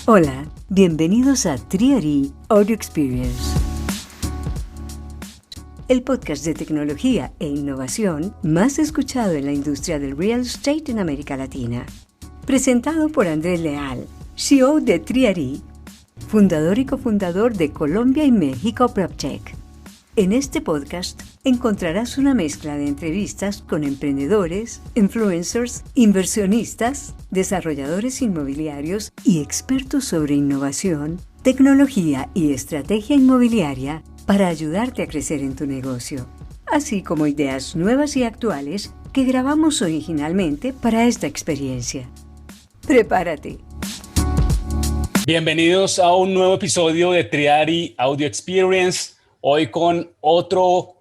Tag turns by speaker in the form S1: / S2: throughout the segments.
S1: Hola, bienvenidos a Triari Audio Experience, el podcast de tecnología e innovación más escuchado en la industria del real estate en América Latina. Presentado por Andrés Leal, CEO de Triari, fundador y cofundador de Colombia y México PropTech. En este podcast encontrarás una mezcla de entrevistas con emprendedores, influencers, inversionistas, desarrolladores inmobiliarios y expertos sobre innovación, tecnología y estrategia inmobiliaria para ayudarte a crecer en tu negocio, así como ideas nuevas y actuales que grabamos originalmente para esta experiencia. ¡Prepárate!
S2: Bienvenidos a un nuevo episodio de Triari Audio Experience. Hoy con otro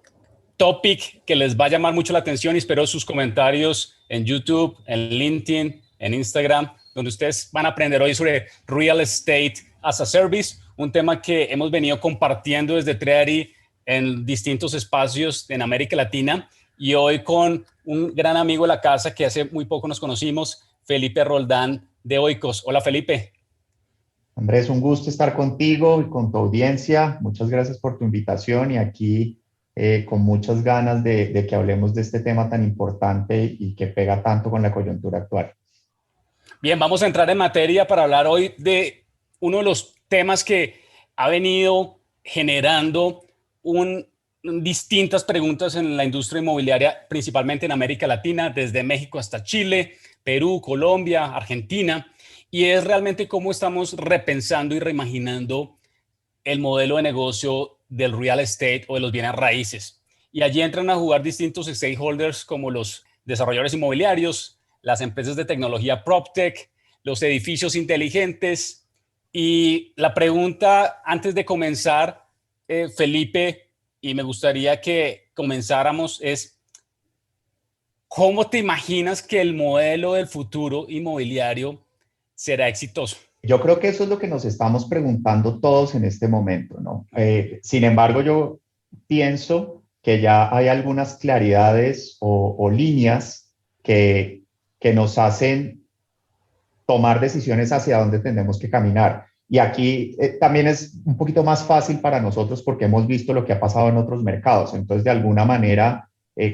S2: topic que les va a llamar mucho la atención y espero sus comentarios en YouTube, en LinkedIn, en Instagram, donde ustedes van a aprender hoy sobre Real Estate as a Service, un tema que hemos venido compartiendo desde Triari en distintos espacios en América Latina y hoy con un gran amigo de la casa que hace muy poco nos conocimos, Felipe Roldán de Oikos. Hola, Felipe.
S3: Andrés, un gusto estar contigo y con tu audiencia. Muchas gracias por tu invitación y aquí con muchas ganas de que hablemos de este tema tan importante y que pega tanto con la coyuntura actual.
S2: Bien, vamos a entrar en materia para hablar hoy de uno de los temas que ha venido generando distintas preguntas en la industria inmobiliaria, principalmente en América Latina, desde México hasta Chile, Perú, Colombia, Argentina. Y es realmente cómo estamos repensando y reimaginando el modelo de negocio del real estate o de los bienes raíces. Y allí entran a jugar distintos stakeholders como los desarrolladores inmobiliarios, las empresas de tecnología PropTech, los edificios inteligentes. Y la pregunta antes de comenzar, Felipe, y me gustaría que comenzáramos es, ¿cómo te imaginas que el modelo del futuro inmobiliario será exitoso?
S3: Yo creo que eso es lo que nos estamos preguntando todos en este momento, ¿no? Sin embargo, yo pienso que ya hay algunas claridades o líneas que nos hacen tomar decisiones hacia dónde tenemos que caminar. Y aquí también es un poquito más fácil para nosotros porque hemos visto lo que ha pasado en otros mercados. Entonces, de alguna manera,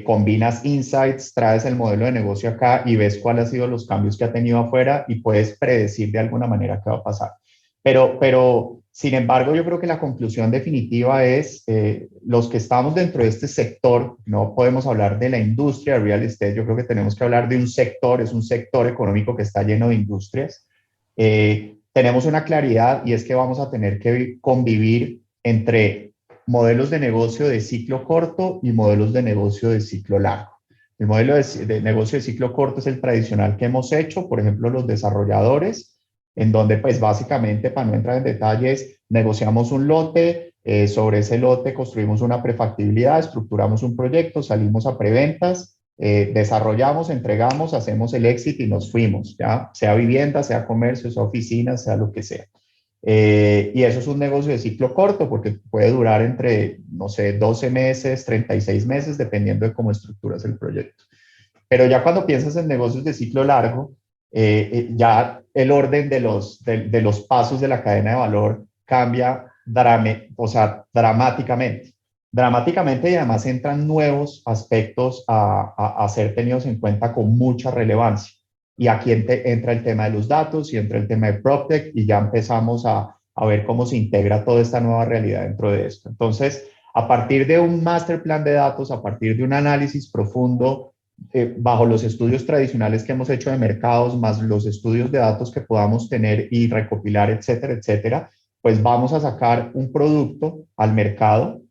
S3: combinas insights, traes el modelo de negocio acá y ves cuáles han sido los cambios que ha tenido afuera y puedes predecir de alguna manera qué va a pasar. Pero sin embargo, yo creo que la conclusión definitiva es los que estamos dentro de este sector, no podemos hablar de la industria de real estate, yo creo que tenemos que hablar de un sector, es un sector económico que está lleno de industrias. Tenemos una claridad y es que vamos a tener que convivir entre modelos de negocio de ciclo corto y modelos de negocio de ciclo largo. El modelo de negocio de ciclo corto es el tradicional que hemos hecho, por ejemplo, los desarrolladores, en donde pues básicamente, para no entrar en detalles, negociamos un lote, sobre ese lote construimos una prefactibilidad, estructuramos un proyecto, salimos a preventas, desarrollamos, entregamos, hacemos el exit y nos fuimos, ¿ya? Sea vivienda, sea comercio, sea oficina, sea lo que sea. Y eso es un negocio de ciclo corto porque puede durar entre, no sé, 12 meses, 36 meses, dependiendo de cómo estructuras el proyecto. Pero ya cuando piensas en negocios de ciclo largo, ya el orden de los pasos de la cadena de valor cambia dramáticamente. Dramáticamente y además entran nuevos aspectos a ser tenidos en cuenta con mucha relevancia. Y aquí entra el tema de los datos y entra el tema de PropTech y ya empezamos a ver cómo se integra toda esta nueva realidad dentro de esto. Entonces, a partir de un master plan de datos, a partir de un análisis profundo, bajo los estudios tradicionales que hemos hecho de mercados, más los estudios de datos que podamos tener y recopilar, etcétera, etcétera, pues vamos a sacar un producto al mercado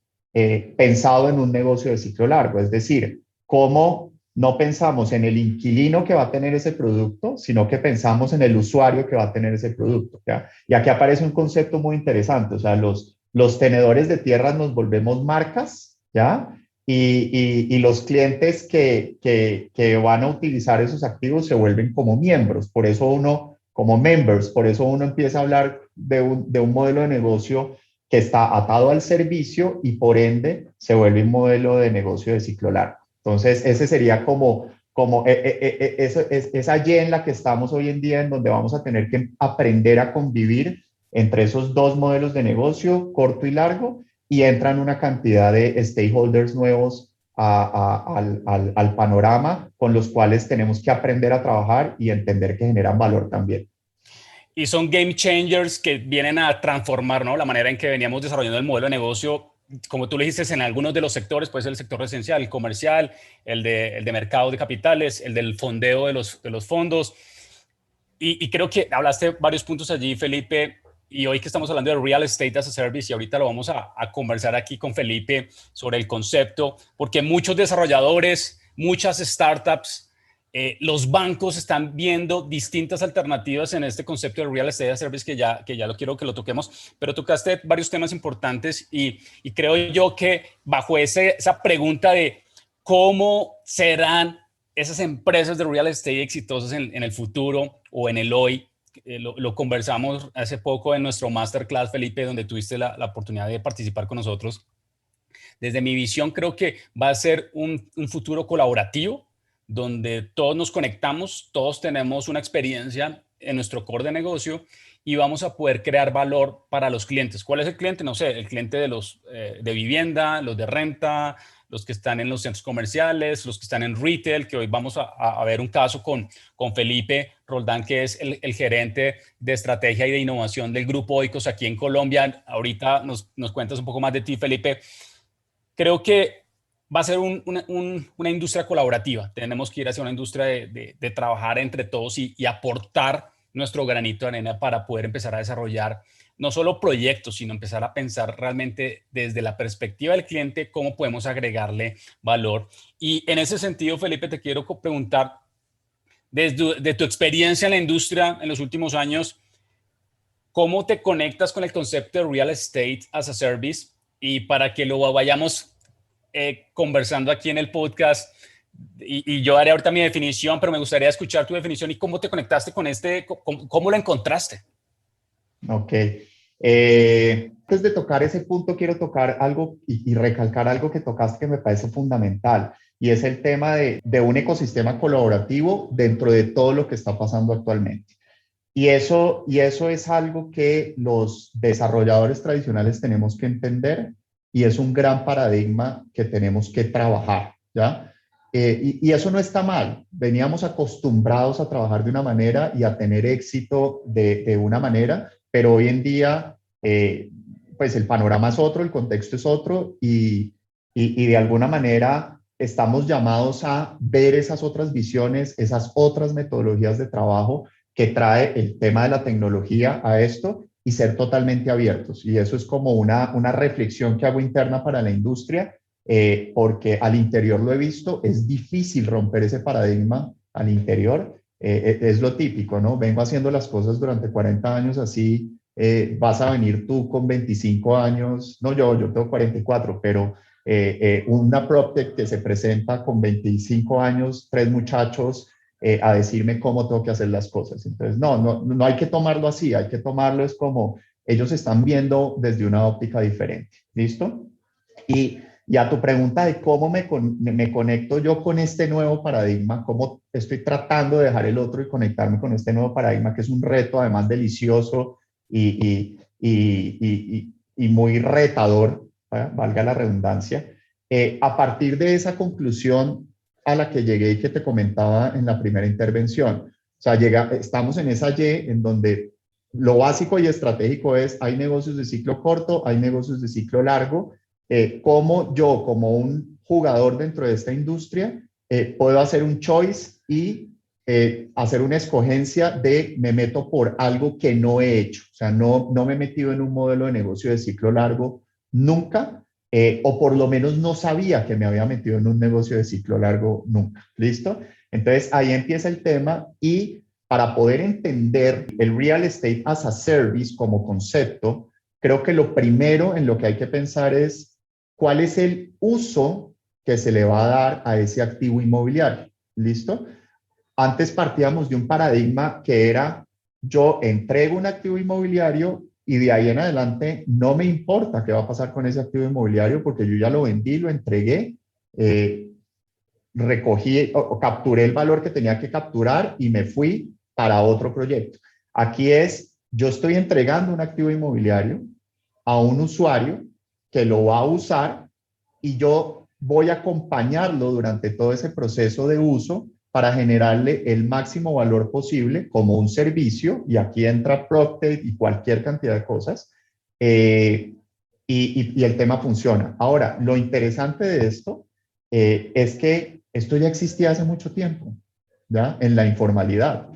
S3: pensado en un negocio de ciclo largo. Es decir, cómo no pensamos en el inquilino que va a tener ese producto, sino que pensamos en el usuario que va a tener ese producto, ¿ya? Y aquí aparece un concepto muy interesante, o sea, los tenedores de tierras nos volvemos marcas, ¿ya? Y los clientes que van a utilizar esos activos se vuelven como miembros, por eso uno, como members, por eso uno empieza a hablar de un modelo de negocio que está atado al servicio y por ende se vuelve un modelo de negocio de ciclo largo. Entonces, ese sería como como es allí en la que estamos hoy en día, en donde vamos a tener que aprender a convivir entre esos dos modelos de negocio, corto y largo, y entran una cantidad de stakeholders nuevos al panorama con los cuales tenemos que aprender a trabajar y entender que generan valor también.
S2: Y son game changers que vienen a transformar, ¿no?, la manera en que veníamos desarrollando el modelo de negocio, como tú le dijiste, en algunos de los sectores, puede ser el sector residencial, el comercial, el de mercado de capitales, el del fondeo de los fondos. Y creo que hablaste varios puntos allí, Felipe, y hoy que estamos hablando de Real Estate as a Service, y ahorita lo vamos a conversar aquí con Felipe sobre el concepto, porque muchos desarrolladores, muchas startups, los bancos están viendo distintas alternativas en este concepto de Real Estate as a Service que ya lo quiero que lo toquemos, pero tocaste varios temas importantes y creo yo que bajo esa pregunta de cómo serán esas empresas de real estate exitosas en el futuro o en el hoy, lo conversamos hace poco en nuestro masterclass, Felipe, donde tuviste la oportunidad de participar con nosotros. Desde mi visión creo que va a ser un futuro colaborativo, donde todos nos conectamos, todos tenemos una experiencia en nuestro core de negocio y vamos a poder crear valor para los clientes. ¿Cuál es el cliente? No sé, el cliente de los de vivienda, los de renta, los que están en los centros comerciales, los que están en retail, que hoy vamos a ver un caso con Felipe Roldán, que es el gerente de estrategia y de innovación del Grupo Oikos aquí en Colombia. Ahorita nos cuentas un poco más de ti, Felipe. Creo que va a ser una industria colaborativa. Tenemos que ir hacia una industria de trabajar entre todos y aportar nuestro granito de arena para poder empezar a desarrollar no solo proyectos, sino empezar a pensar realmente desde la perspectiva del cliente cómo podemos agregarle valor. Y en ese sentido, Felipe, te quiero preguntar, desde tu experiencia en la industria en los últimos años, ¿cómo te conectas con el concepto de Real Estate as a Service? Y para que lo vayamos conversando aquí en el podcast, y yo haré ahorita mi definición, pero me gustaría escuchar tu definición y cómo te conectaste con cómo lo encontraste.
S3: Ok. Antes de tocar ese punto, quiero tocar algo y recalcar algo que tocaste que me parece fundamental, y es el tema de un ecosistema colaborativo dentro de todo lo que está pasando actualmente. Y eso es algo que los desarrolladores tradicionales tenemos que entender y es un gran paradigma que tenemos que trabajar, ¿ya? Y eso no está mal. Veníamos acostumbrados a trabajar de una manera y a tener éxito de una manera, pero hoy en día, pues el panorama es otro, el contexto es otro y de alguna manera estamos llamados a ver esas otras visiones, esas otras metodologías de trabajo que trae el tema de la tecnología a esto y ser totalmente abiertos. Y eso es como una reflexión que hago interna para la industria, porque al interior lo he visto, es difícil romper ese paradigma al interior. Es lo típico, ¿no? Vengo haciendo las cosas durante 40 años así, vas a venir tú con 25 años, no yo tengo 44, pero una PropTech que se presenta con 25 años, 3 muchachos, a decirme cómo tengo que hacer las cosas. Entonces, no hay que tomarlo así, hay que tomarlo es como ellos están viendo desde una óptica diferente. ¿Listo? Y a tu pregunta de cómo me conecto yo con este nuevo paradigma, cómo estoy tratando de dejar el otro y conectarme con este nuevo paradigma, que es un reto además delicioso y muy retador, valga la redundancia. A partir de esa conclusión a la que llegué y que te comentaba en la primera intervención, o sea, estamos en esa Y en donde lo básico y estratégico es, hay negocios de ciclo corto, hay negocios de ciclo largo, cómo yo, como un jugador dentro de esta industria, puedo hacer un choice y hacer una escogencia de me meto por algo que no he hecho. O sea, no me he metido en un modelo de negocio de ciclo largo nunca, o por lo menos no sabía que me había metido en un negocio de ciclo largo nunca. ¿Listo? Entonces, ahí empieza el tema y para poder entender el Real Estate as a Service como concepto, creo que lo primero en lo que hay que pensar es cuál es el uso que se le va a dar a ese activo inmobiliario. ¿Listo? Antes partíamos de un paradigma que era yo entrego un activo inmobiliario y de ahí en adelante no me importa qué va a pasar con ese activo inmobiliario porque yo ya lo vendí, lo entregué, recogí o capturé el valor que tenía que capturar y me fui para otro proyecto. Aquí yo estoy entregando un activo inmobiliario a un usuario que lo va a usar y yo voy a acompañarlo durante todo ese proceso de uso para generarle el máximo valor posible como un servicio, y aquí entra PropTech y cualquier cantidad de cosas, y el tema funciona. Ahora, lo interesante de esto es que esto ya existía hace mucho tiempo, ¿ya? En la informalidad.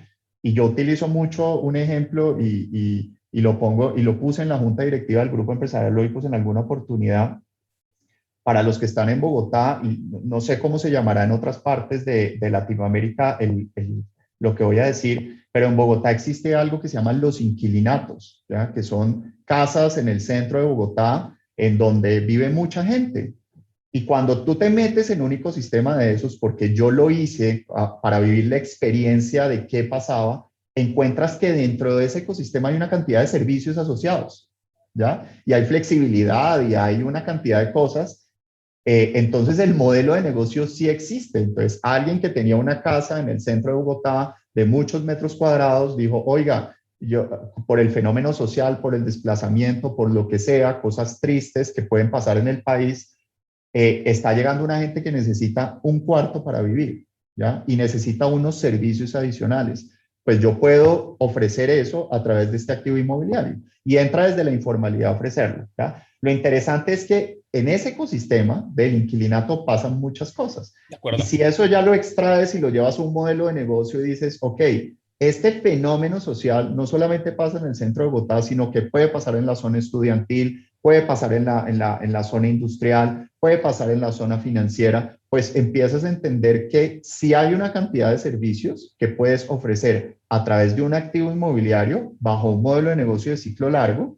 S3: Y yo utilizo mucho un ejemplo y lo pongo y lo puse en la junta directiva del Grupo Empresarial Oikos en alguna oportunidad. Para los que están en Bogotá, y no sé cómo se llamará en otras partes de Latinoamérica lo que voy a decir, pero en Bogotá existe algo que se llama los inquilinatos, ¿ya? Que son casas en el centro de Bogotá en donde vive mucha gente. Y cuando tú te metes en un ecosistema de esos, porque yo lo hice para vivir la experiencia de qué pasaba, encuentras que dentro de ese ecosistema hay una cantidad de servicios asociados, ¿ya? Y hay flexibilidad y hay una cantidad de cosas. Entonces el modelo de negocio sí existe. Entonces alguien que tenía una casa en el centro de Bogotá de muchos metros cuadrados dijo, oiga, yo, por el fenómeno social, por el desplazamiento, por lo que sea, cosas tristes que pueden pasar en el país, está llegando una gente que necesita un cuarto para vivir, ¿ya? Y necesita unos servicios adicionales. Pues yo puedo ofrecer eso a través de este activo inmobiliario y entra desde la informalidad a ofrecerlo, ¿ya? Lo interesante es que en ese ecosistema del inquilinato pasan muchas cosas.
S2: De acuerdo.
S3: Y si eso ya lo extraes y lo llevas a un modelo de negocio y dices, ok, este fenómeno social no solamente pasa en el centro de Bogotá, sino que puede pasar en la zona estudiantil, puede pasar en la zona industrial, puede pasar en la zona financiera, pues empiezas a entender que sí hay una cantidad de servicios que puedes ofrecer a través de un activo inmobiliario bajo un modelo de negocio de ciclo largo,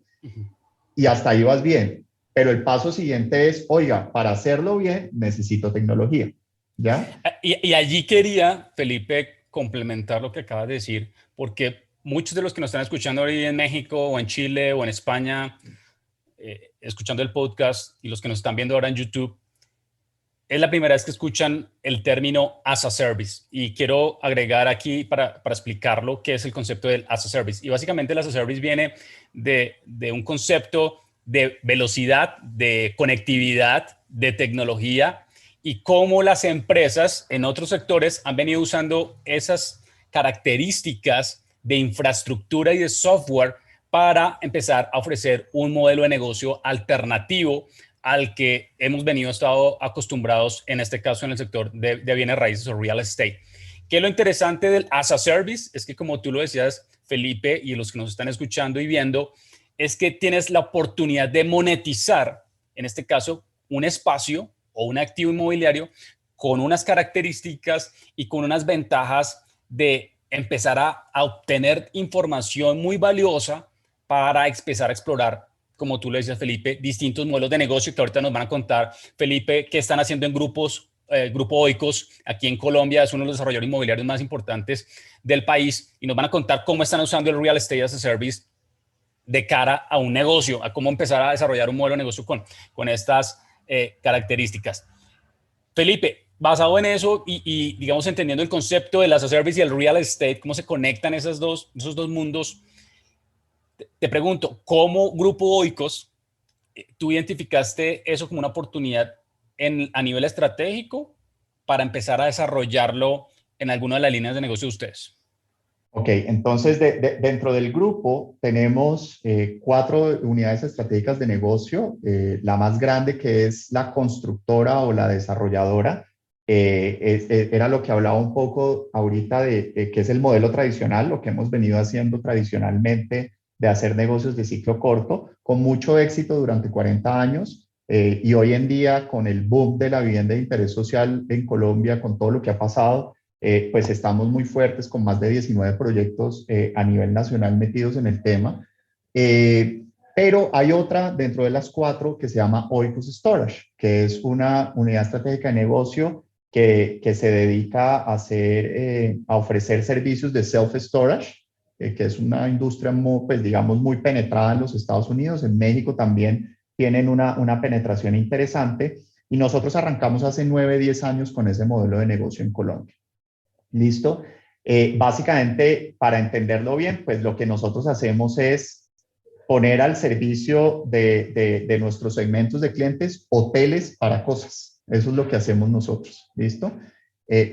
S3: y hasta ahí vas bien. Pero el paso siguiente es, oiga, para hacerlo bien necesito tecnología, ¿ya?
S2: Y allí quería, Felipe, complementar lo que acabas de decir, porque muchos de los que nos están escuchando hoy en México o en Chile o en España, escuchando el podcast, y los que nos están viendo ahora en YouTube, es la primera vez que escuchan el término as a service. Y quiero agregar aquí para explicarlo qué es el concepto del as a service. Y básicamente el as a service viene de un concepto de velocidad, de conectividad, de tecnología, y cómo las empresas en otros sectores han venido usando esas características de infraestructura y de software para empezar a ofrecer un modelo de negocio alternativo al que hemos estado acostumbrados, en este caso en el sector de bienes raíces o real estate. Que lo interesante del as a service es que, como tú lo decías, Felipe, y los que nos están escuchando y viendo, es que tienes la oportunidad de monetizar, en este caso, un espacio o un activo inmobiliario con unas características y con unas ventajas de empezar a obtener información muy valiosa para empezar a explorar, como tú le decías, Felipe, distintos modelos de negocio que ahorita nos van a contar, Felipe, qué están haciendo en Grupo Oikos, aquí en Colombia, es uno de los desarrolladores inmobiliarios más importantes del país, y nos van a contar cómo están usando el Real Estate as a Service de cara a un negocio, a cómo empezar a desarrollar un modelo de negocio con estas características. Felipe, basado en eso y digamos entendiendo el concepto del as a Service y el Real Estate, cómo se conectan esos dos mundos, te pregunto, ¿cómo Grupo Oikos tú identificaste eso como una oportunidad a nivel estratégico para empezar a desarrollarlo en alguna de las líneas de negocio de ustedes?
S3: Ok, entonces dentro del grupo tenemos 4 unidades estratégicas de negocio. La más grande, que es la constructora o la desarrolladora, era lo que hablaba un poco ahorita de que es el modelo tradicional, lo que hemos venido haciendo tradicionalmente de hacer negocios de ciclo corto, con mucho éxito durante 40 años. Y hoy en día, con el boom de la vivienda de interés social en Colombia, con todo lo que ha pasado, pues estamos muy fuertes con más de 19 proyectos a nivel nacional metidos en el tema. Pero hay otra dentro de las 4 que se llama Oikos Storage, que es una unidad estratégica de negocio que se dedica a ofrecer servicios de self-storage, que es una industria muy, pues, digamos, muy penetrada en los Estados Unidos. En México también tienen una penetración interesante. Y nosotros arrancamos hace 9, 10 años con ese modelo de negocio en Colombia. ¿Listo? Básicamente, para entenderlo bien, pues lo que nosotros hacemos es poner al servicio de nuestros segmentos de clientes hoteles para cosas. Eso es lo que hacemos nosotros. ¿Listo?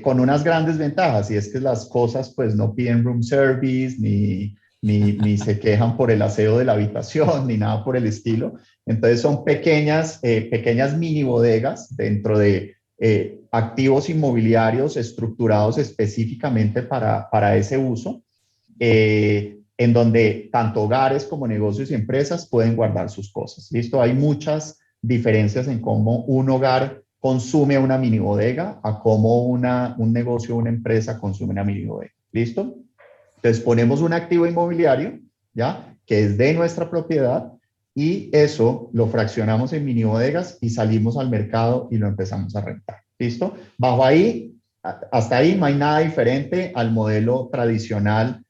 S3: Con unas grandes ventajas, y es que las cosas pues no piden room service, ni se quejan por el aseo de la habitación, ni nada por el estilo. Entonces son pequeñas mini bodegas dentro de activos inmobiliarios estructurados específicamente para ese uso, en donde tanto hogares como negocios y empresas pueden guardar sus cosas. ¿Listo? Hay muchas diferencias en cómo un hogar consume una mini bodega a cómo un negocio o una empresa consume una mini bodega. ¿Listo? Entonces ponemos un activo inmobiliario, ¿ya? Que es de nuestra propiedad, y eso lo fraccionamos en mini bodegas y salimos al mercado y lo empezamos a rentar. ¿Listo? Bajo ahí, hasta ahí no hay nada diferente al modelo tradicional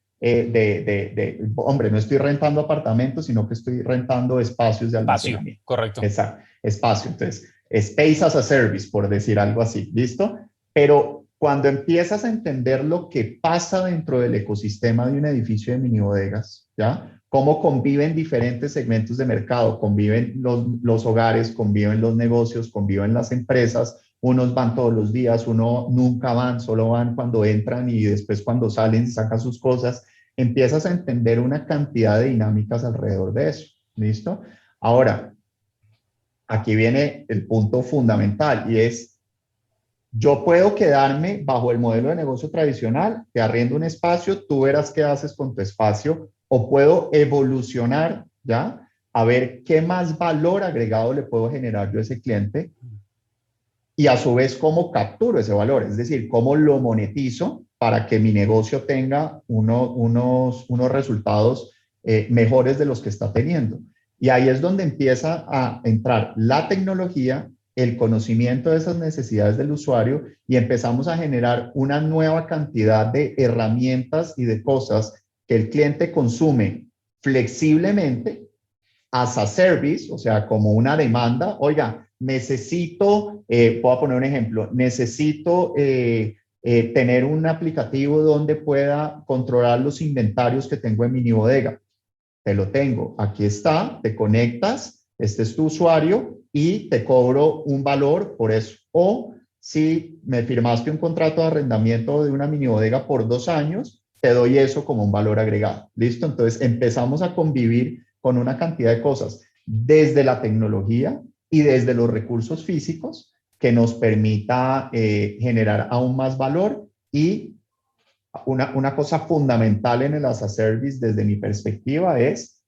S3: hombre, no estoy rentando apartamentos, sino que estoy rentando espacios de almacenamiento.
S2: Correcto.
S3: Exacto, espacio. Entonces, space as a service, por decir algo así. ¿Listo? Pero cuando empiezas a entender lo que pasa dentro del ecosistema de un edificio de mini bodegas, ¿ya? Cómo conviven diferentes segmentos de mercado, conviven los hogares, conviven los negocios, conviven las empresas, unos van todos los días, uno nunca van, solo van cuando entran y después cuando salen sacan sus cosas, empiezas a entender una cantidad de dinámicas alrededor de eso, ¿listo? Ahora, aquí viene el punto fundamental y es, yo puedo quedarme bajo el modelo de negocio tradicional, te arriendo un espacio, tú verás qué haces con tu espacio, o puedo evolucionar, ¿ya? A ver qué más valor agregado le puedo generar yo a ese cliente y a su vez cómo capturo ese valor, es decir, cómo lo monetizo para que mi negocio tenga unos resultados mejores de los que está teniendo. Y ahí es donde empieza a entrar la tecnología, el conocimiento de esas necesidades del usuario y empezamos a generar una nueva cantidad de herramientas y de cosas que el cliente consume flexiblemente as a service, o sea, como una demanda. Oiga, necesito, puedo poner un ejemplo, necesito tener un aplicativo donde pueda controlar los inventarios que tengo en mi bodega. Te lo tengo, aquí está, te conectas, este es tu usuario y te cobro un valor por eso. O si me firmaste un contrato de arrendamiento de una mini bodega por 2 años, te doy eso como un valor agregado. ¿Listo? Entonces empezamos a convivir con una cantidad de cosas desde la tecnología y desde los recursos físicos que nos permita generar aún más valor. Y una cosa fundamental en el as a service desde mi perspectiva es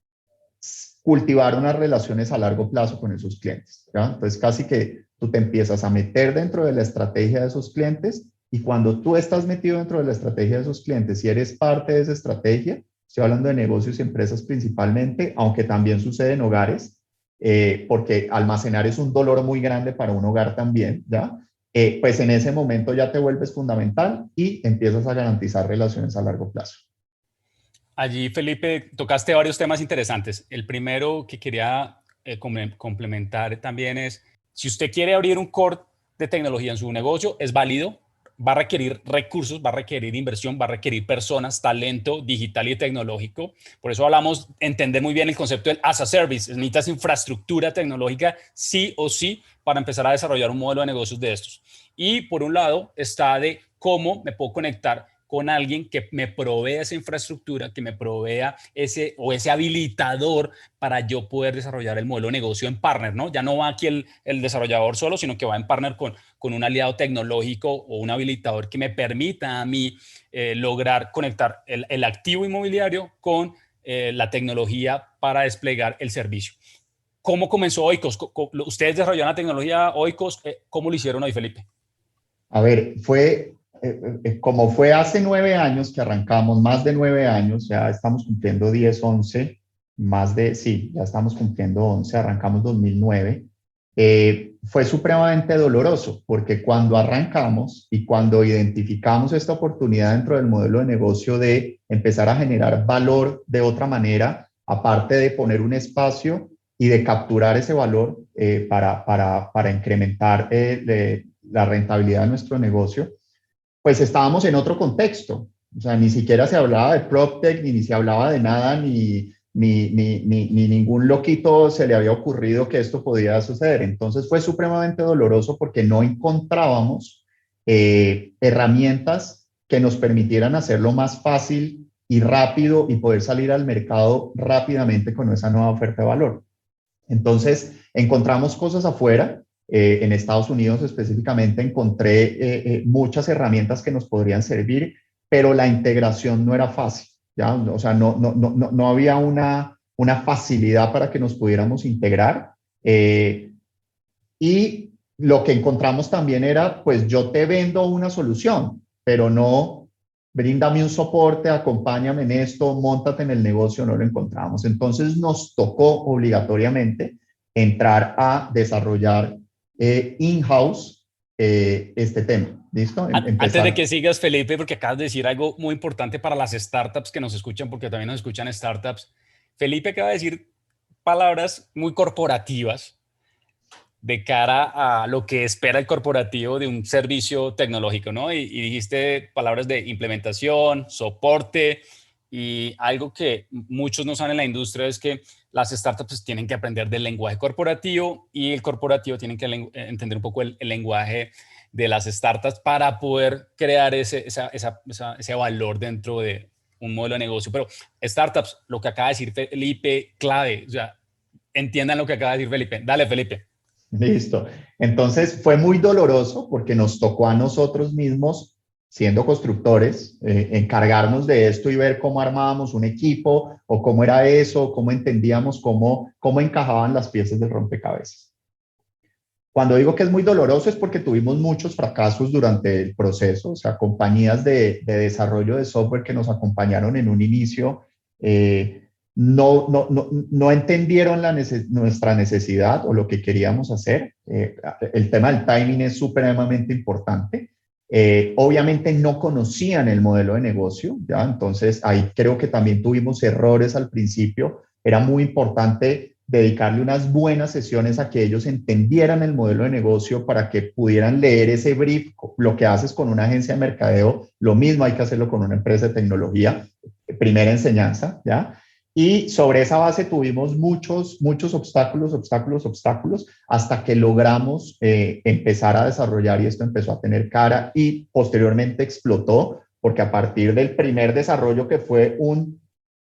S3: cultivar unas relaciones a largo plazo con esos clientes, ¿ya? Entonces casi que tú te empiezas a meter dentro de la estrategia de esos clientes y cuando tú estás metido dentro de la estrategia de esos clientes y eres parte de esa estrategia, estoy hablando de negocios y empresas principalmente, aunque también sucede en hogares, porque almacenar es un dolor muy grande para un hogar también, ¿ya? Pues en ese momento ya te vuelves fundamental y empiezas a garantizar relaciones a largo plazo.
S2: Allí, Felipe, tocaste varios temas interesantes. El primero que quería complementar también es, si usted quiere abrir un core de tecnología en su negocio, es válido, va a requerir recursos, va a requerir inversión, va a requerir personas, talento digital y tecnológico. Por eso hablamos, entender muy bien el concepto del as a service. Necesitas infraestructura tecnológica sí o sí para empezar a desarrollar un modelo de negocios de estos. Y por un lado está de cómo me puedo conectar con alguien que me provea esa infraestructura, que me provea ese habilitador para yo poder desarrollar el modelo de negocio en partner, ¿no? Ya no va aquí el desarrollador solo, sino que va en partner con un aliado tecnológico o un habilitador que me permita a mí lograr conectar el activo inmobiliario con la tecnología para desplegar el servicio. ¿Cómo comenzó Oikos? ¿Ustedes desarrollaron la tecnología Oikos? ¿Cómo lo hicieron hoy, Felipe?
S3: A ver, como fue hace 9 años que arrancamos, más de 9 años, ya estamos cumpliendo 10, 11, ya estamos cumpliendo 11, arrancamos 2009, fue supremamente doloroso porque cuando arrancamos y cuando identificamos esta oportunidad dentro del modelo de negocio de empezar a generar valor de otra manera, aparte de poner un espacio, y de capturar ese valor para incrementar la rentabilidad de nuestro negocio, pues estábamos en otro contexto. O sea, ni siquiera se hablaba de PropTech, ni se hablaba de nada, ni ningún loquito se le había ocurrido que esto podía suceder. Entonces fue supremamente doloroso porque no encontrábamos herramientas que nos permitieran hacerlo más fácil y rápido y poder salir al mercado rápidamente con esa nueva oferta de valor. Entonces encontramos cosas afuera. En Estados Unidos específicamente encontré muchas herramientas que nos podrían servir, pero la integración no era fácil, ¿ya? O sea, no había una facilidad para que nos pudiéramos integrar. Y lo que encontramos también era, pues yo te vendo una solución, pero no bríndame un soporte, acompáñame en esto, móntate en el negocio, no lo encontramos. Entonces nos tocó obligatoriamente entrar a desarrollar in-house este tema. ¿Listo?
S2: Antes de que sigas, Felipe, porque acabas de decir algo muy importante para las startups que nos escuchan, porque también nos escuchan startups. Felipe acaba de decir palabras muy corporativas de cara a lo que espera el corporativo de un servicio tecnológico, ¿no? Y dijiste palabras de implementación, soporte, y algo que muchos no saben en la industria es que las startups tienen que aprender del lenguaje corporativo y el corporativo tiene que entender un poco el lenguaje de las startups para poder crear ese valor dentro de un modelo de negocio. Pero startups, lo que acaba de decir Felipe, clave, o sea, entiendan lo que acaba de decir Felipe. Dale, Felipe.
S3: Listo. Entonces fue muy doloroso porque nos tocó a nosotros mismos, siendo constructores, encargarnos de esto y ver cómo armábamos un equipo o cómo era eso, cómo entendíamos cómo encajaban las piezas del rompecabezas. Cuando digo que es muy doloroso es porque tuvimos muchos fracasos durante el proceso, o sea, compañías de desarrollo de software que nos acompañaron en un inicio, no entendieron nuestra necesidad o lo que queríamos hacer. El tema del timing es supremamente importante. Obviamente no conocían el modelo de negocio, ¿ya? Entonces ahí creo que también tuvimos errores al principio. Era muy importante dedicarle unas buenas sesiones a que ellos entendieran el modelo de negocio para que pudieran leer ese brief. Lo que haces con una agencia de mercadeo, lo mismo hay que hacerlo con una empresa de tecnología. Primera enseñanza, ¿ya? Y sobre esa base tuvimos muchos obstáculos, hasta que logramos empezar a desarrollar y esto empezó a tener cara y posteriormente explotó, porque a partir del primer desarrollo que fue un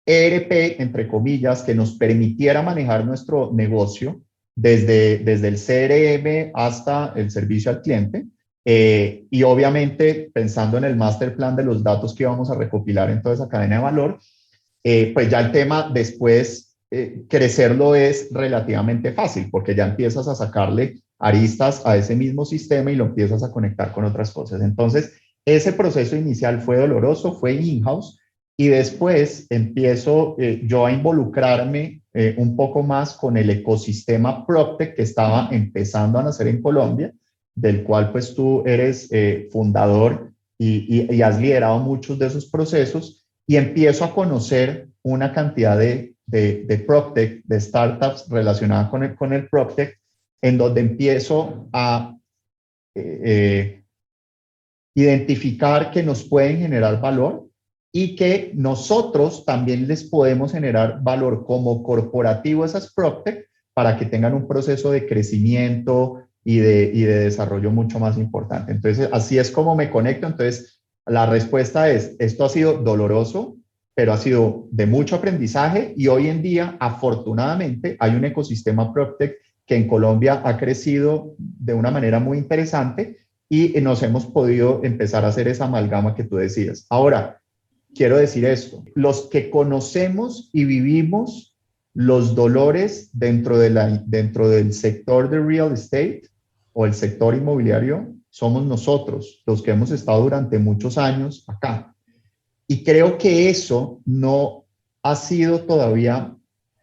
S3: ERP, entre comillas, que nos permitiera manejar nuestro negocio desde el CRM hasta el servicio al cliente, y obviamente pensando en el master plan de los datos que íbamos a recopilar en toda esa cadena de valor, pues ya el tema después, crecerlo es relativamente fácil, porque ya empiezas a sacarle aristas a ese mismo sistema y lo empiezas a conectar con otras cosas. Entonces, ese proceso inicial fue doloroso, fue in-house, y después empiezo yo a involucrarme un poco más con el ecosistema PropTech que estaba empezando a nacer en Colombia, del cual pues tú eres fundador y has liderado muchos de esos procesos, y empiezo a conocer una cantidad de PropTech, de startups relacionadas con el PropTech, en donde empiezo a identificar que nos pueden generar valor y que nosotros también les podemos generar valor como corporativo a esas PropTech para que tengan un proceso de crecimiento y de desarrollo mucho más importante. Entonces, así es como me conecto. Entonces, la respuesta es, esto ha sido doloroso, pero ha sido de mucho aprendizaje y hoy en día, afortunadamente, hay un ecosistema PropTech que en Colombia ha crecido de una manera muy interesante y nos hemos podido empezar a hacer esa amalgama que tú decías. Ahora, quiero decir esto, los que conocemos y vivimos los dolores dentro del sector de real estate o el sector inmobiliario, somos nosotros, los que hemos estado durante muchos años acá. Y creo que eso no ha sido todavía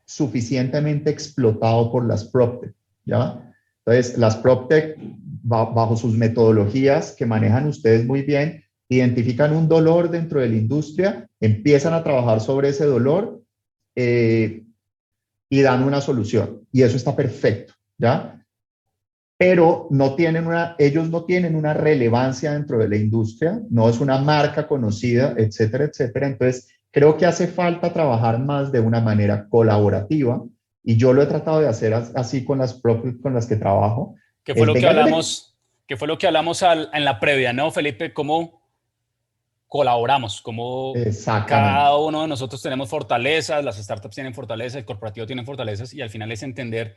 S3: suficientemente explotado por las PropTech, ¿ya? Entonces, las PropTech, bajo sus metodologías que manejan ustedes muy bien, identifican un dolor dentro de la industria, empiezan a trabajar sobre ese dolor, y dan una solución. Y eso está perfecto, ¿ya? Pero ellos no tienen una relevancia dentro de la industria, no es una marca conocida, etcétera, etcétera. Entonces, creo que hace falta trabajar más de una manera colaborativa y yo lo he tratado de hacer así con las propias con las que trabajo.
S2: ¿Qué fue
S3: Es,
S2: lo que
S3: venga,
S2: hablamos? ¿Qué fue lo que hablamos en la previa, no, Felipe? ¿Cómo colaboramos? ¿Cómo
S3: exactamente,
S2: cada uno de nosotros tenemos fortalezas? Las startups tienen fortalezas, el corporativo tiene fortalezas y al final es entender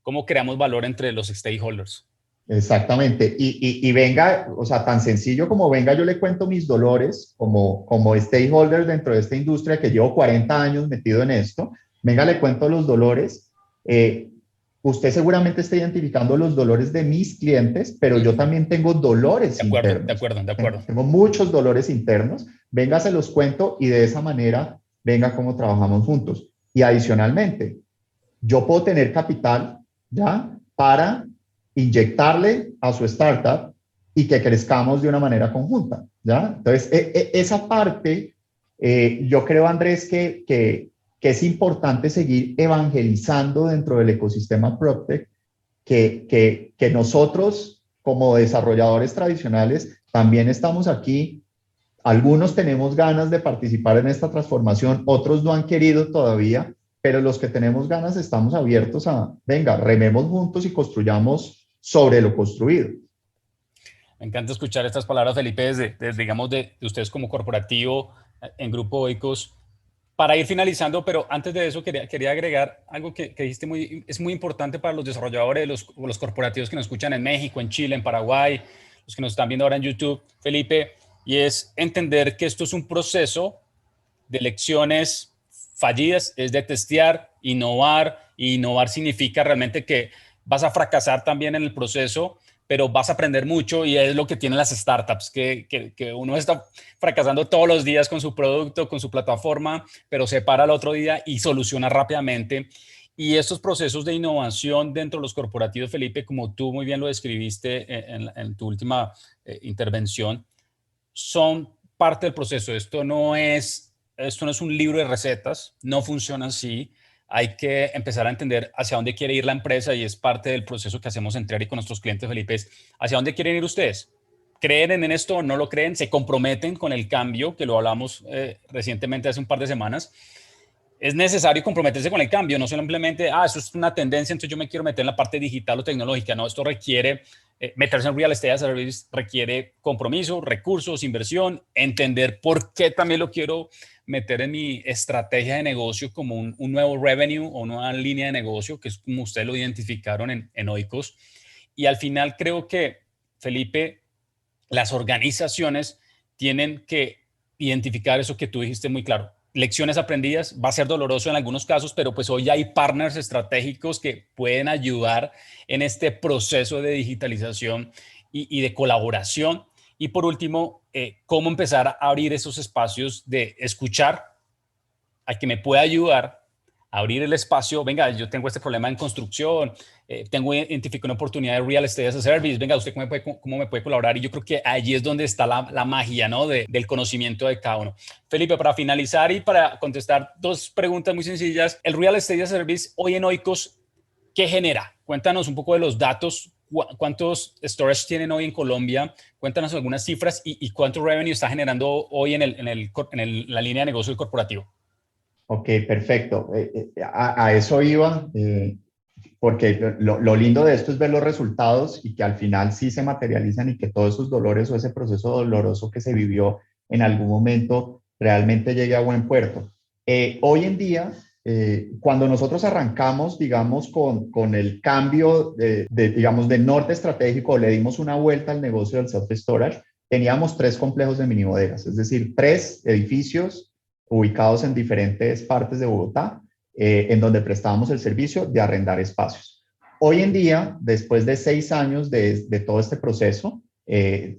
S2: cómo creamos valor entre los stakeholders.
S3: exactamente. Y venga, o sea, tan sencillo como venga, yo le cuento mis dolores como stakeholder dentro de esta industria que llevo 40 años metido en esto. Venga, le cuento los dolores. Usted seguramente está identificando los dolores de mis clientes, pero yo también tengo dolores
S2: De acuerdo, de
S3: internos.
S2: acuerdo, de acuerdo.
S3: Tengo muchos dolores internos. Venga, se los cuento y de esa manera, venga cómo trabajamos juntos. Y adicionalmente, yo puedo tener capital, ¿ya? Para inyectarle a su startup y que crezcamos de una manera conjunta, ¿ya? Entonces, esa parte, yo creo, Andrés, que es importante seguir evangelizando dentro del ecosistema PropTech, que nosotros como desarrolladores tradicionales también estamos aquí. Algunos tenemos ganas de participar en esta transformación, otros no han querido todavía, pero los que tenemos ganas estamos abiertos a, venga, rememos juntos y construyamos sobre lo construido.
S2: Me encanta escuchar estas palabras, Felipe, digamos, de ustedes como corporativo en Grupo Oikos. Para ir finalizando, pero antes de eso quería agregar algo que dijiste es muy importante para los desarrolladores, los corporativos que nos escuchan en México, en Chile, en Paraguay, los que nos están viendo ahora en YouTube, Felipe, y es entender que esto es un proceso de lecciones fallidas, es de testear, innovar, y innovar significa realmente que vas a fracasar también en el proceso, pero vas a aprender mucho y es lo que tienen las startups, que uno está fracasando todos los días con su producto, con su plataforma, pero se para el otro día y soluciona rápidamente. Y estos procesos de innovación dentro de los corporativos, Felipe, como tú muy bien lo describiste en tu última intervención, son parte del proceso. Esto no es un libro de recetas, no funciona así. Hay que empezar a entender hacia dónde quiere ir la empresa y es parte del proceso que hacemos en Triari con nuestros clientes, Felipe, es hacia dónde quieren ir ustedes. ¿Creen en esto o no lo creen? ¿Se comprometen con el cambio? Que lo hablamos recientemente hace un par de semanas. Es necesario comprometerse con el cambio, no simplemente, eso es una tendencia, entonces yo me quiero meter en la parte digital o tecnológica. No, esto requiere meterse en real estate as a service, requiere compromiso, recursos, inversión, entender por qué también lo quiero meter en mi estrategia de negocio como un nuevo revenue o una línea de negocio, que es como ustedes lo identificaron en Oikos. Y al final creo que, Felipe, las organizaciones tienen que identificar eso que tú dijiste muy claro. Lecciones aprendidas, va a ser doloroso en algunos casos, pero pues hoy hay partners estratégicos que pueden ayudar en este proceso de digitalización y de colaboración. Y por último, cómo empezar a abrir esos espacios de escuchar al que me pueda ayudar a abrir el espacio. Venga, yo tengo este problema en construcción, identifico una oportunidad de real estate as a service, venga, ¿usted cómo me puede colaborar? Y yo creo que allí es donde está la magia, ¿no? Del conocimiento de cada uno. Felipe, para finalizar y para contestar dos preguntas muy sencillas, el real estate as a service hoy en Oikos, ¿qué genera? Cuéntanos un poco de los datos, cuántos storage tienen hoy en Colombia, cuéntanos algunas cifras y cuánto revenue está generando hoy en la línea de negocio del corporativo.
S3: Ok, perfecto. A eso iba, porque lo lindo de esto es ver los resultados y que al final sí se materializan y que todos esos dolores o ese proceso doloroso que se vivió en algún momento realmente llegue a buen puerto. Hoy en día, cuando nosotros arrancamos, digamos, con el cambio digamos, de norte estratégico, le dimos una vuelta al negocio del self-storage, teníamos 3 complejos de mini bodegas, es decir, 3 edificios ubicados en diferentes partes de Bogotá, en donde prestábamos el servicio de arrendar espacios. Hoy en día, después de 6 años de todo este proceso,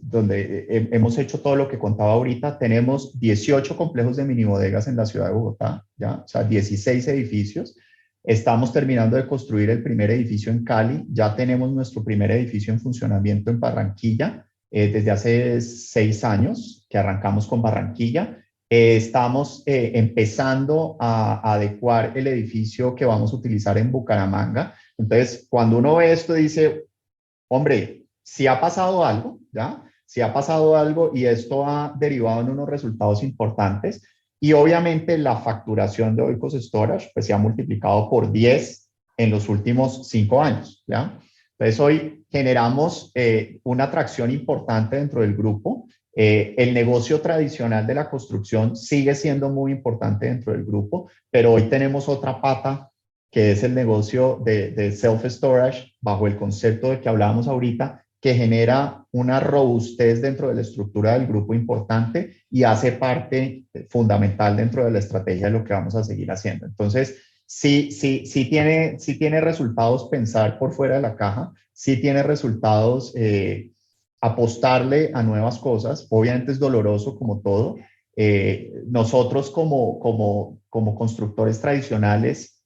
S3: donde hemos hecho todo lo que contaba ahorita, tenemos 18 complejos de mini bodegas en la ciudad de Bogotá, ¿ya? O sea, 16 edificios. Estamos terminando de construir el primer edificio en Cali, ya tenemos nuestro primer edificio en funcionamiento en Barranquilla, desde hace 6 años que arrancamos con Barranquilla. Estamos empezando a adecuar el edificio que vamos a utilizar en Bucaramanga. Entonces, cuando uno ve esto, dice, hombre, si ha pasado algo, ¿ya? Si ha pasado algo y esto ha derivado en unos resultados importantes. Y obviamente la facturación de Oikos Storage pues, se ha multiplicado por 10 en los últimos 5 años, ¿ya? Entonces, hoy generamos una atracción importante dentro del grupo. El negocio tradicional de la construcción sigue siendo muy importante dentro del grupo, pero hoy tenemos otra pata que es el negocio de self-storage bajo el concepto de que hablábamos ahorita, que genera una robustez dentro de la estructura del grupo importante y hace parte fundamental dentro de la estrategia de lo que vamos a seguir haciendo. Entonces, sí tiene resultados pensar por fuera de la caja, sí tiene resultados apostarle a nuevas cosas. Obviamente es doloroso como todo. Nosotros como constructores tradicionales,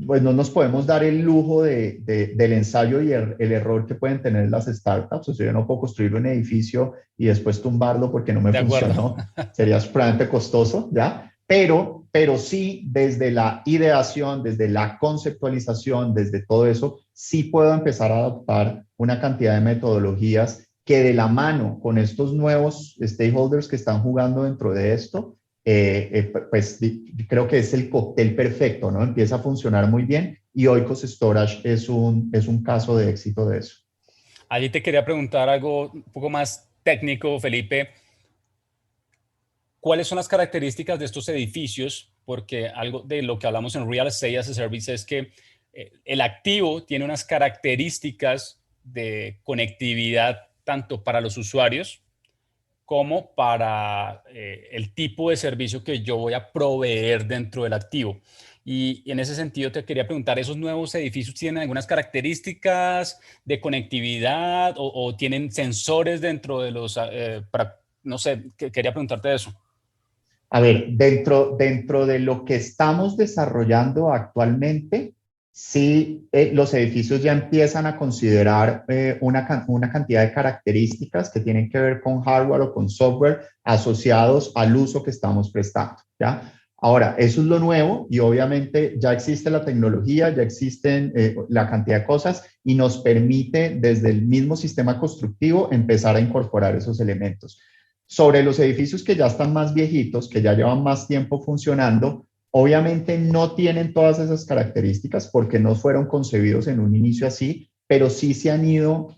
S3: pues no nos podemos dar el lujo del ensayo y el error que pueden tener las startups. O sea, yo no puedo construir un edificio y después tumbarlo porque no me funcionó. Sería supremamente costoso, ¿ya? Pero sí, desde la ideación, desde la conceptualización, desde todo eso, sí puedo empezar a adoptar una cantidad de metodologías que de la mano con estos nuevos stakeholders que están jugando dentro de esto, pues creo que es el cóctel perfecto, ¿no? Empieza a funcionar muy bien y Oikos Storage es un caso de éxito de eso.
S2: Allí te quería preguntar algo un poco más técnico, Felipe. ¿Cuáles son las características de estos edificios? Porque algo de lo que hablamos en Real Estate as a Service es que el activo tiene unas características de conectividad tanto para los usuarios como para el tipo de servicio que yo voy a proveer dentro del activo. Y en ese sentido te quería preguntar, ¿esos nuevos edificios tienen algunas características de conectividad o tienen sensores dentro de los, no sé, quería preguntarte eso?
S3: A ver, dentro de lo que estamos desarrollando actualmente, sí, los edificios ya empiezan a considerar una cantidad de características que tienen que ver con hardware o con software asociados al uso que estamos prestando, ¿ya? Ahora, eso es lo nuevo y obviamente ya existe la tecnología, ya existen la cantidad de cosas y nos permite desde el mismo sistema constructivo empezar a incorporar esos elementos. Sobre los edificios que ya están más viejitos, que ya llevan más tiempo funcionando, obviamente no tienen todas esas características porque no fueron concebidos en un inicio así, pero sí se han ido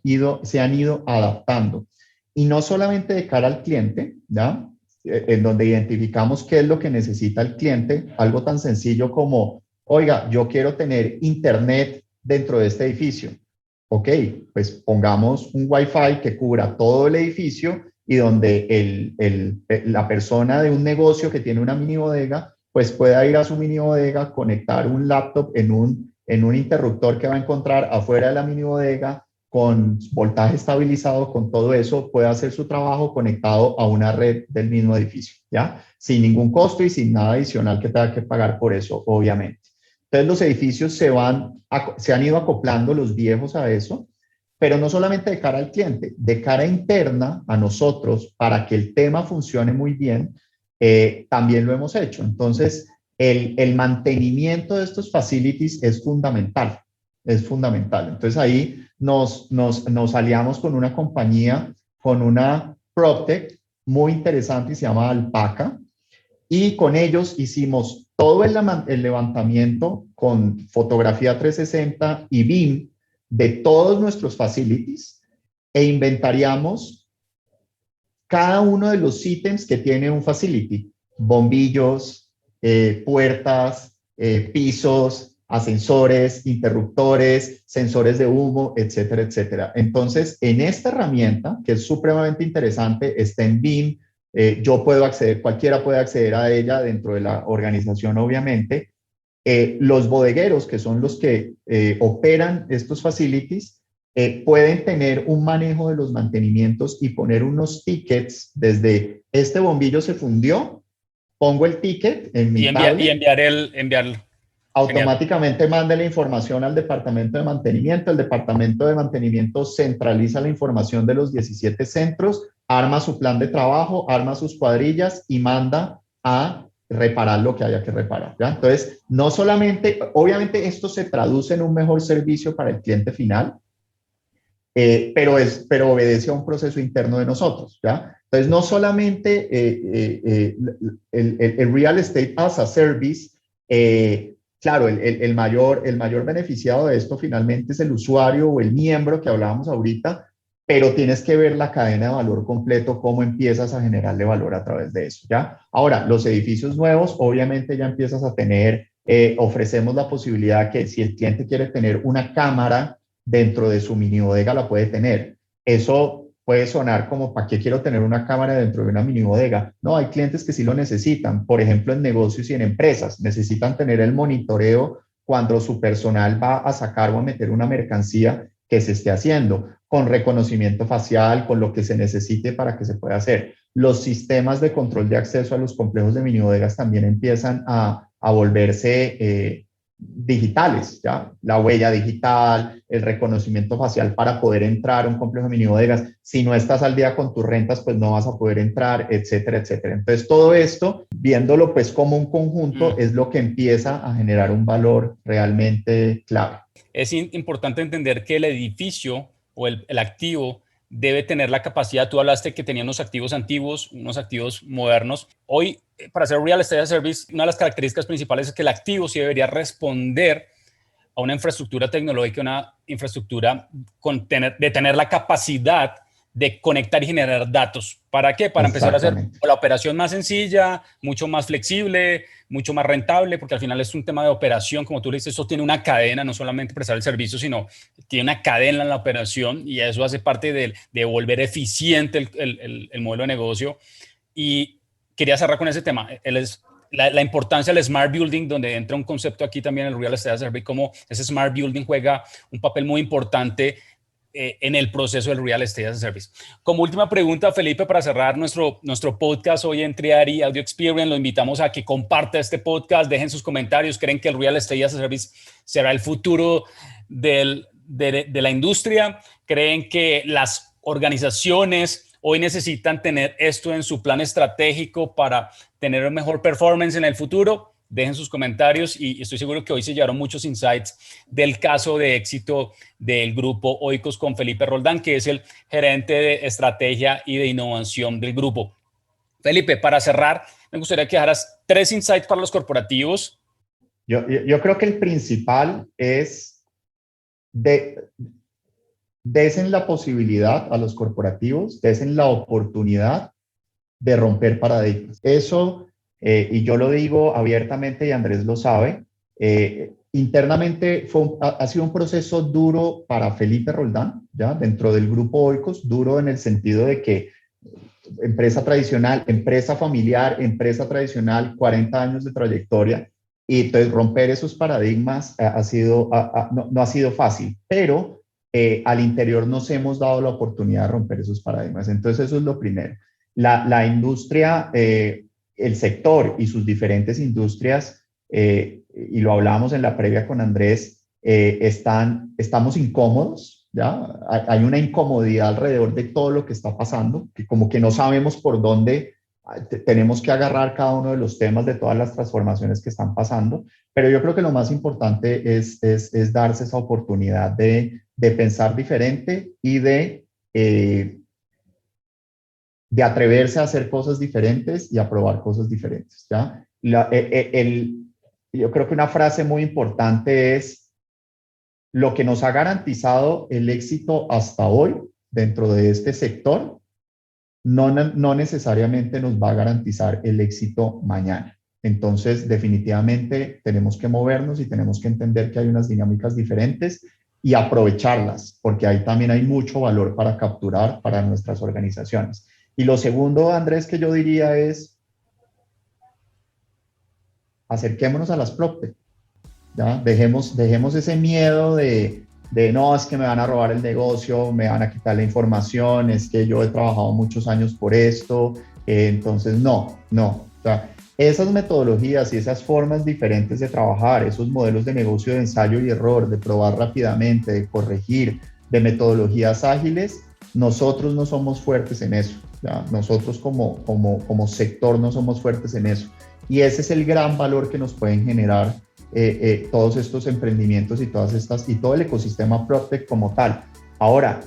S3: adaptando. Y no solamente de cara al cliente, ¿ya? En donde identificamos qué es lo que necesita el cliente, algo tan sencillo como, oiga, yo quiero tener internet dentro de este edificio. Ok, pues pongamos un Wi-Fi que cubra todo el edificio y donde la persona de un negocio que tiene una mini bodega, pues pueda ir a su mini bodega, conectar un laptop en un interruptor que va a encontrar afuera de la mini bodega, con voltaje estabilizado, con todo eso, puede hacer su trabajo conectado a una red del mismo edificio, ¿ya? Sin ningún costo y sin nada adicional que tenga que pagar por eso, obviamente. Entonces los edificios se han ido acoplando los viejos a eso, pero no solamente de cara al cliente, de cara interna a nosotros, para que el tema funcione muy bien, también lo hemos hecho. Entonces, el mantenimiento de estos facilities es fundamental, es fundamental. Entonces, ahí nos aliamos con una compañía, con una PropTech muy interesante y se llama Alpaca, y con ellos hicimos todo el levantamiento con fotografía 360 y BIM de todos nuestros facilities e inventariamos cada uno de los ítems que tiene un facility, bombillos, puertas, pisos, ascensores, interruptores, sensores de humo, etcétera, etcétera. Entonces, en esta herramienta, que es supremamente interesante, está en BIM, yo puedo acceder, cualquiera puede acceder a ella dentro de la organización, obviamente. Los bodegueros, que son los que operan estos facilities, pueden tener un manejo de los mantenimientos y poner unos tickets desde este bombillo se fundió, pongo el ticket en mi tablet.
S2: Y enviarlo.
S3: automáticamente manda la información al departamento de mantenimiento, el departamento de mantenimiento centraliza la información de los 17 centros, arma su plan de trabajo, arma sus cuadrillas y manda a reparar lo que haya que reparar, ¿ya? Entonces, no solamente, obviamente esto se traduce en un mejor servicio para el cliente final, pero obedece a un proceso interno de nosotros, ¿ya? Entonces, no solamente el Real Estate as a Service, claro, el mayor beneficiado de esto finalmente es el usuario o el miembro que hablábamos ahorita, pero tienes que ver la cadena de valor completo, cómo empiezas a generarle valor a través de eso, ¿ya? Ahora, los edificios nuevos, obviamente ya empiezas a tener, ofrecemos la posibilidad que si el cliente quiere tener una cámara dentro de su mini bodega, la puede tener. Eso puede sonar como, ¿para qué quiero tener una cámara dentro de una mini bodega? No, hay clientes que sí lo necesitan. Por ejemplo, en negocios y en empresas, necesitan tener el monitoreo cuando su personal va a sacar o a meter una mercancía que se esté haciendo, con reconocimiento facial, con lo que se necesite para que se pueda hacer. Los sistemas de control de acceso a los complejos de mini bodegas también empiezan a volverse digitales, ¿ya? La huella digital, el reconocimiento facial para poder entrar a un complejo de mini bodegas. Si no estás al día con tus rentas, pues no vas a poder entrar, etcétera, etcétera. Entonces, todo esto, viéndolo pues como un conjunto, es lo que empieza a generar un valor realmente clave.
S2: Es importante entender que el edificio o el activo debe tener la capacidad. Tú hablaste que tenía unos activos antiguos, unos activos modernos. Hoy, para hacer Real Estate as a Service, una de las características principales es que el activo sí debería responder a una infraestructura tecnológica, una infraestructura de tener la capacidad de conectar y generar datos. ¿Para qué? Para empezar a hacer la operación más sencilla, mucho más flexible, mucho más rentable, porque al final es un tema de operación, como tú le dices, eso tiene una cadena, no solamente prestar el servicio, sino tiene una cadena en la operación y eso hace parte de volver eficiente el modelo de negocio. Y quería cerrar con ese tema, la importancia del Smart Building, donde entra un concepto aquí también en el Real Estate as a Service, cómo ese Smart Building juega un papel muy importante en el proceso del Real Estate as a Service. Como última pregunta, Felipe, para cerrar nuestro podcast hoy en Triari Audio Experience, lo invitamos a que comparta este podcast, dejen sus comentarios. ¿Creen que el Real Estate as a Service será el futuro de la industria? ¿Creen que las organizaciones hoy necesitan tener esto en su plan estratégico para tener un mejor performance en el futuro? Dejen sus comentarios y estoy seguro que hoy se llevaron muchos insights del caso de éxito del grupo Oikos con Felipe Roldán, que es el gerente de estrategia y de innovación del grupo. Felipe, para cerrar, me gustaría que dejaras 3 insights para los corporativos.
S3: Yo creo que el principal es desen la posibilidad a los corporativos, desen la oportunidad de romper paradigmas. Eso, y yo lo digo abiertamente y Andrés lo sabe, internamente ha sido un proceso duro para Felipe Roldán, ¿ya? Dentro del grupo Oikos, duro en el sentido de que empresa tradicional, empresa familiar, empresa tradicional, 40 años de trayectoria, y entonces romper esos paradigmas no ha sido fácil, pero al interior nos hemos dado la oportunidad de romper esos paradigmas. Entonces eso es lo primero. La industria, el sector y sus diferentes industrias, y lo hablábamos en la previa con Andrés, estamos incómodos, ¿ya? Hay una incomodidad alrededor de todo lo que está pasando, que como que no sabemos por dónde tenemos que agarrar cada uno de los temas de todas las transformaciones que están pasando, pero yo creo que lo más importante es darse esa oportunidad de pensar diferente y de atreverse a hacer cosas diferentes y a probar cosas diferentes, ¿ya? Yo creo que una frase muy importante es: lo que nos ha garantizado el éxito hasta hoy dentro de este sector no necesariamente nos va a garantizar el éxito mañana. Entonces, definitivamente tenemos que movernos y tenemos que entender que hay unas dinámicas diferentes y aprovecharlas, porque ahí también hay mucho valor para capturar para nuestras organizaciones. Y lo segundo, Andrés, que yo diría es: acerquémonos a las PropTech, ¿ya? Dejemos ese miedo de no, es que me van a robar el negocio, me van a quitar la información, es que yo he trabajado muchos años por esto, entonces no. O sea, esas metodologías y esas formas diferentes de trabajar, esos modelos de negocio de ensayo y error, de probar rápidamente, de corregir, de metodologías ágiles, nosotros no somos fuertes en eso. ¿Ya? Nosotros como sector no somos fuertes en eso. Y ese es el gran valor que nos pueden generar todos estos emprendimientos y todo el ecosistema PropTech como tal. Ahora,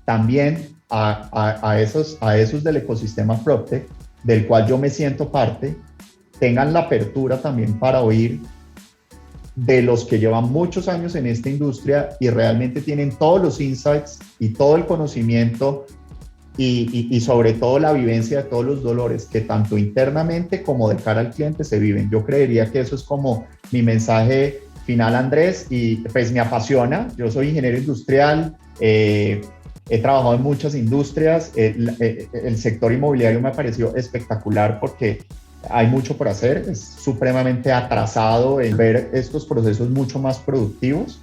S3: también a esos del ecosistema PropTech, del cual yo me siento parte, tengan la apertura también para oír de los que llevan muchos años en esta industria y realmente tienen todos los insights y todo el conocimiento y sobre todo la vivencia de todos los dolores que tanto internamente como de cara al cliente se viven. Yo creería que eso es como mi mensaje final, Andrés, y pues me apasiona. Yo soy ingeniero industrial, he trabajado en muchas industrias, el sector inmobiliario me pareció espectacular porque hay mucho por hacer, es supremamente atrasado en ver estos procesos mucho más productivos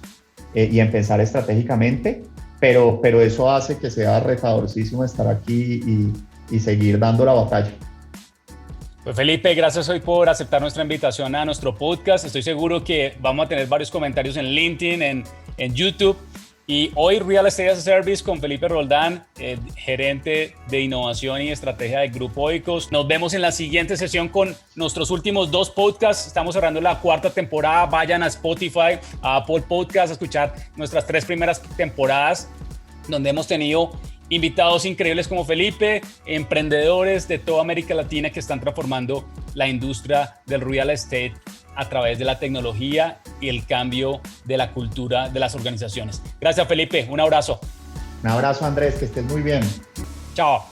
S3: y en pensar estratégicamente, pero eso hace que sea retadorcísimo estar aquí y seguir dando la batalla.
S2: Pues Felipe, gracias hoy por aceptar nuestra invitación a nuestro podcast. Estoy seguro que vamos a tener varios comentarios en LinkedIn, en YouTube. Y hoy Real Estate as a Service con Felipe Roldán, gerente de innovación y estrategia del Grupo Oikos. Nos vemos en la siguiente sesión con nuestros últimos 2 podcasts. Estamos cerrando la 4ª temporada. Vayan a Spotify, a Apple Podcasts a escuchar nuestras 3 primeras temporadas, donde hemos tenido invitados increíbles como Felipe, emprendedores de toda América Latina que están transformando la industria del real estate a través de la tecnología y el cambio de la cultura de las organizaciones. Gracias, Felipe. Un abrazo.
S3: Un abrazo, Andrés. Que estés muy bien.
S2: Chao.